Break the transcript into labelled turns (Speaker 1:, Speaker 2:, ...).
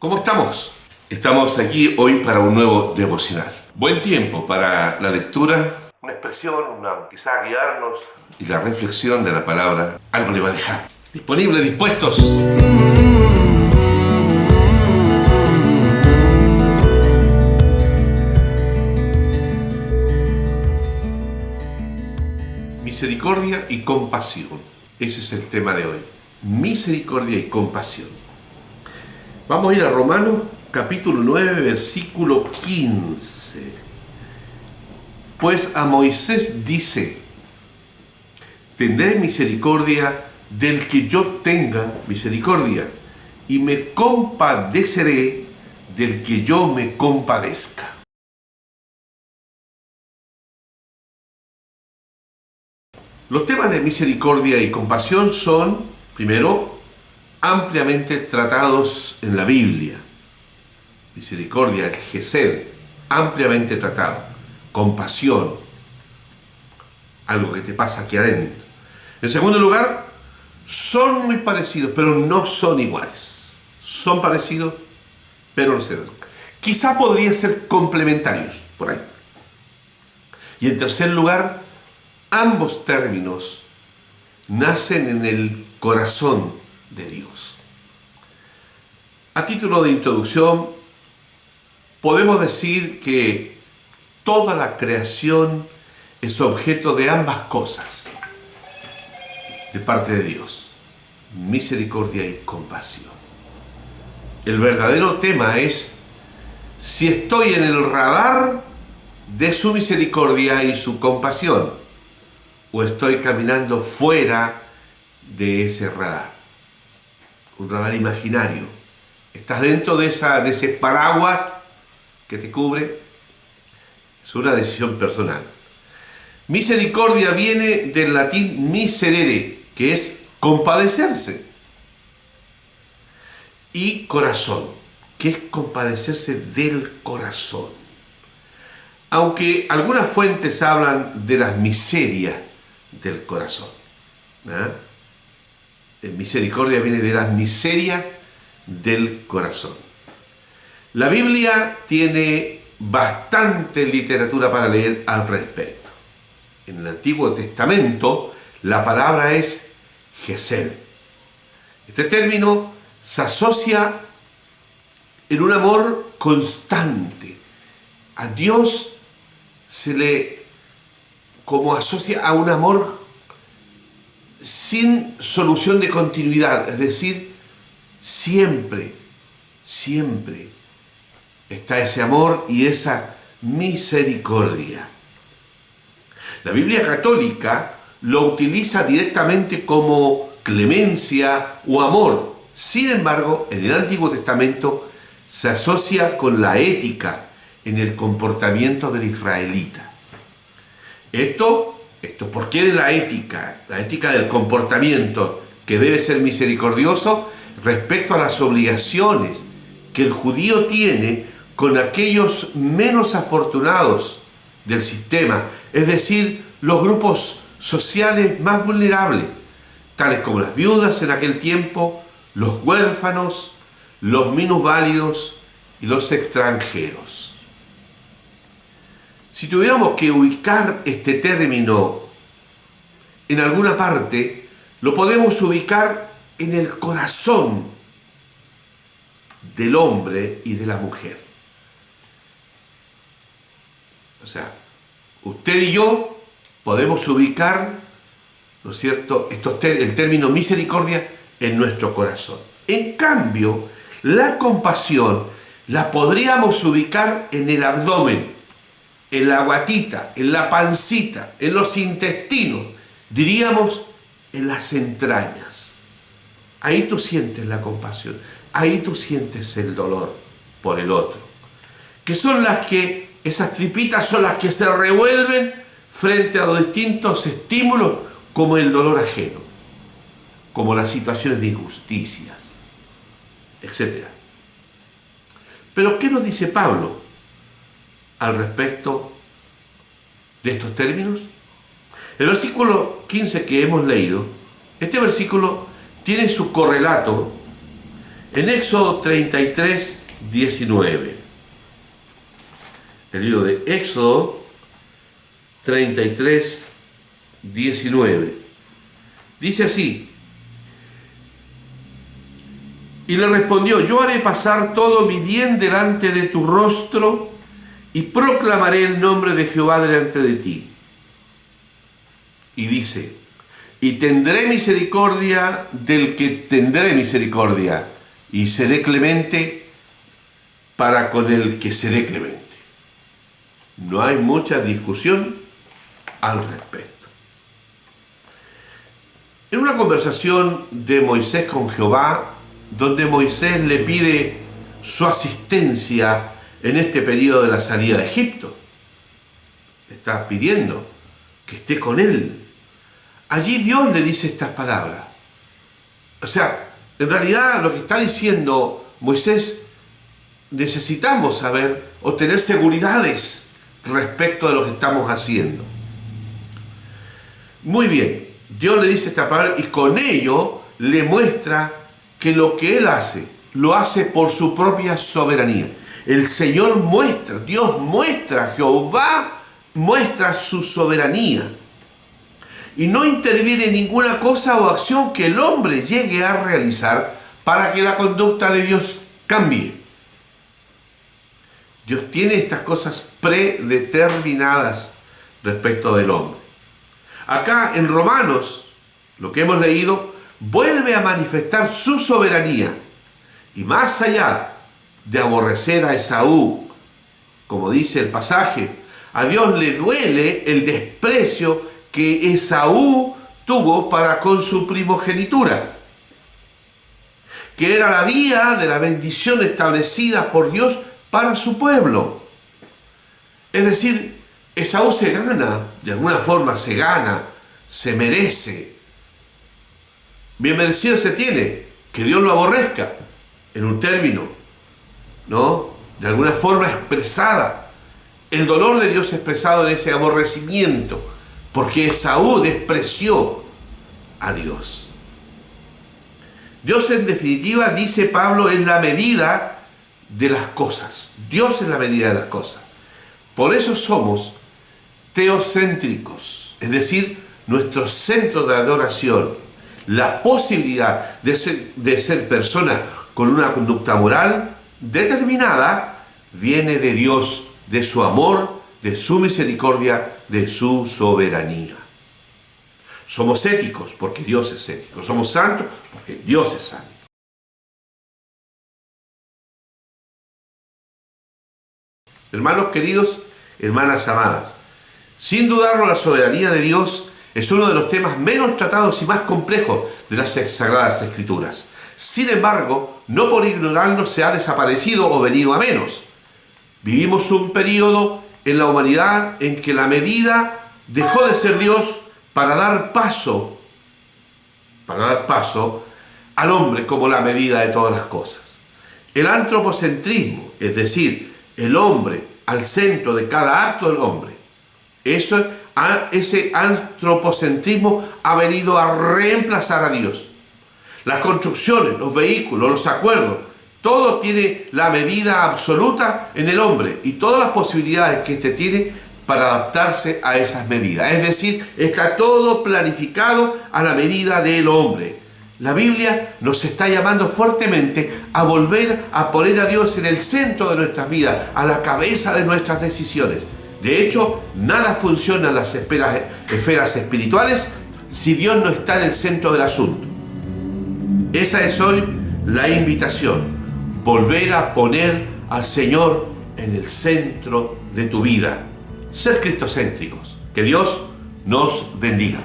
Speaker 1: ¿Cómo estamos? Estamos aquí hoy para un nuevo devocional. Buen tiempo para la lectura, una expresión, quizá guiarnos y la reflexión de la palabra. Algo le va a dejar. Disponibles, dispuestos. Misericordia y compasión. Ese es el tema de hoy. Misericordia y compasión. Vamos a ir a Romanos capítulo 9, versículo 15. Pues a Moisés dice: tendré misericordia del que yo tenga misericordia, y me compadeceré del que yo me compadezca. Los temas de misericordia y compasión son, primero, ampliamente tratados en la Biblia. Misericordia, gesed, ampliamente tratado. Compasión, algo que te pasa aquí adentro. En segundo lugar, son muy parecidos, pero no son iguales. Son parecidos, pero no son. Quizá podrían ser complementarios, por ahí. Y en tercer lugar, ambos términos nacen en el corazón de Dios. A título de introducción, podemos decir que toda la creación es objeto de ambas cosas de parte de Dios: misericordia y compasión. El verdadero tema es si estoy en el radar de su misericordia y su compasión, o estoy caminando fuera de ese radar. Un radar imaginario. Estás dentro de ese paraguas que te cubre. Es una decisión personal. Misericordia viene del latín miserere, que es compadecerse. Y corazón, que es compadecerse del corazón. Aunque algunas fuentes hablan de las miserias del corazón. Misericordia viene de las miserias del corazón. La Biblia tiene bastante literatura para leer al respecto. En el Antiguo Testamento la palabra es gesed. Este término se asocia en un amor constante. A Dios se le como asocia a un amor sin solución de continuidad, es decir, siempre está ese amor y esa misericordia. La Biblia católica lo utiliza directamente como clemencia o amor. Sin embargo, en el Antiguo Testamento se asocia con la ética en el comportamiento del israelita. Esto ¿por qué de la ética? La ética del comportamiento que debe ser misericordioso respecto a las obligaciones que el judío tiene con aquellos menos afortunados del sistema, es decir, los grupos sociales más vulnerables, tales como las viudas en aquel tiempo, los huérfanos, los minusválidos y los extranjeros. Si tuviéramos que ubicar este término en alguna parte, lo podemos ubicar en el corazón del hombre y de la mujer. O sea, usted y yo podemos ubicar, ¿no es cierto?, el término misericordia en nuestro corazón. En cambio, la compasión la podríamos ubicar en el abdomen, en la guatita, en la pancita, en los intestinos, diríamos en las entrañas. Ahí tú sientes la compasión, ahí tú sientes el dolor por el otro. Esas tripitas son las que se revuelven frente a los distintos estímulos, como el dolor ajeno, como las situaciones de injusticias, etc. Pero ¿qué nos dice Pablo al respecto de estos términos? El versículo 15 que hemos leído, este versículo tiene su correlato En Éxodo 33, 19. El libro de Éxodo 33, 19. Dice así: y le respondió: yo haré pasar todo mi bien delante de tu rostro y proclamaré el nombre de Jehová delante de ti. Y dice: y tendré misericordia del que tendré misericordia, y seré clemente para con el que seré clemente. No hay mucha discusión al respecto. En una conversación de Moisés con Jehová, donde Moisés le pide su asistencia en este periodo de la salida de Egipto, está pidiendo que esté con él. Allí Dios le dice estas palabras. O sea, en realidad lo que está diciendo Moisés, necesitamos saber o tener seguridades respecto de lo que estamos haciendo. Muy bien, Dios le dice esta palabra y con ello le muestra que lo que Él hace, lo hace por su propia soberanía. El Señor muestra, Dios muestra, Jehová muestra su soberanía. Y no interviene en ninguna cosa o acción que el hombre llegue a realizar para que la conducta de Dios cambie. Dios tiene estas cosas predeterminadas respecto del hombre. Acá en Romanos, lo que hemos leído, vuelve a manifestar su soberanía. Y más allá de aborrecer a Esaú, como dice el pasaje, a Dios le duele el desprecio que Esaú tuvo para con su primogenitura, que era la vía de la bendición establecida por Dios para su pueblo. Es decir, Esaú se gana, de alguna forma se gana, se merece. Bien merecido se tiene, que Dios lo aborrezca, en un término, ¿no? De alguna forma expresada. El dolor de Dios expresado en ese aborrecimiento, porque Esaú despreció a Dios. Dios, en definitiva, dice Pablo, es la medida de las cosas. Dios es la medida de las cosas. Por eso somos teocéntricos, es decir, nuestro centro de adoración, la posibilidad de ser persona con una conducta moral determinada, viene de Dios, de su amor, de su misericordia, de su soberanía. Somos éticos porque Dios es ético. Somos santos porque Dios es santo. Hermanos queridos, hermanas amadas, sin dudarlo, la soberanía de Dios es uno de los temas menos tratados y más complejos de las Sagradas Escrituras. Sin embargo, no por ignorarlo se ha desaparecido o venido a menos. Vivimos un periodo en la humanidad en que la medida dejó de ser Dios para dar paso al hombre como la medida de todas las cosas. El antropocentrismo, es decir, el hombre al centro de cada acto del hombre, ese antropocentrismo ha venido a reemplazar a Dios. Las construcciones, los vehículos, los acuerdos, todo tiene la medida absoluta en el hombre y todas las posibilidades que éste tiene para adaptarse a esas medidas. Es decir, está todo planificado a la medida del hombre. La Biblia nos está llamando fuertemente a volver a poner a Dios en el centro de nuestras vidas, a la cabeza de nuestras decisiones. De hecho, nada funciona en las esferas espirituales si Dios no está en el centro del asunto. Esa es hoy la invitación. Volver a poner al Señor en el centro de tu vida. Ser cristocéntricos. Que Dios nos bendiga.